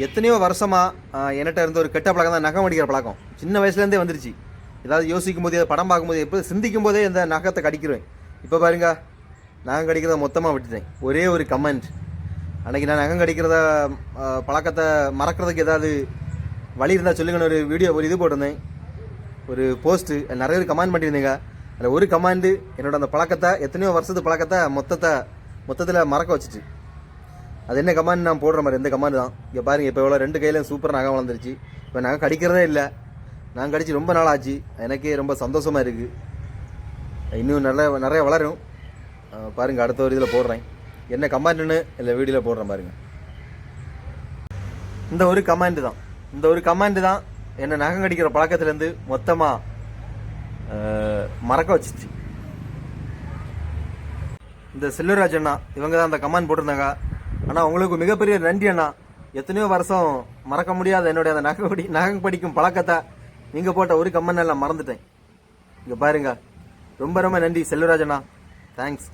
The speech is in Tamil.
எத்தனையோ வருஷமாக என்கிட்ட இருந்த ஒரு கெட்ட பழக்கம் தான் நகம் அடிக்கிற பழக்கம். சின்ன வயசுலேருந்தே வந்துருச்சு. ஏதாவது யோசிக்கும் போதே, படம் பார்க்கும்போது, எப்போ சிந்திக்கும் போதே இந்த நகத்தை கடிக்கிறேன். இப்போ பாருங்க, நகம் கடிக்கிறத மொத்தமாக விட்டுட்டேன். ஒரே ஒரு கமெண்ட், அன்றைக்கி நான் நகம் கடிக்கிறத பழக்கத்தை மறக்கிறதுக்கு ஏதாவது வழி இருந்தால் சொல்லுங்கன்னு ஒரு வீடியோ, ஒரு இது போட்டிருந்தேன், ஒரு போஸ்ட்டு. நிறைய பேர் கமெண்ட் பண்ணியிருந்தீங்க. அதில் ஒரு கமெண்டு என்னோட அந்த பழக்கத்தை, எத்தனையோ வருஷத்து பழக்கத்தை மொத்தத்தில் மறக்க வச்சுச்சு. அது என்ன கமாண்ட் நான் போடுற மாதிரி இந்த கமாண்ட் தான். இங்கே பாருங்கள், இப்போ எவ்வளோ 2 கையிலையும் சூப்பர் நகை வளர்ந்துருச்சு. இப்போ நகை கடிக்கிறதே இல்லை. நான் கடிச்சு ரொம்ப நாள் ஆச்சு. எனக்கே ரொம்ப சந்தோஷமாக இருக்குது. இன்னும் நிறைய வளரும். பாருங்கள், அடுத்த ஒரு இதில் போடுறேன். என்ன கமாண்ட்னு இல்லை வீடியோவில் போடுறேன் பாருங்கள். இந்த ஒரு கமாண்ட் தான் என்னை நகம் கடிக்கிற பழக்கத்துலேருந்து மொத்தமாக மறக்க வச்சிச்சு. இந்த செல்வராஜ் அண்ணா இவங்க தான் அந்த கமாண்ட் போட்டிருந்தாங்க. ஆனால் உங்களுக்கு மிகப்பெரிய நன்றி அண்ணா. எத்தனையோ வருஷம் மறக்க முடியாத என்னுடைய அந்த நகம் படிக்கும் பழக்கத்தை நீங்கள் போட்ட ஒரு கமெண்ட் நான் மறந்துட்டேன். இங்கே பாருங்க, ரொம்ப நன்றி செல்வராஜ் அண்ணா. தேங்க்ஸ்.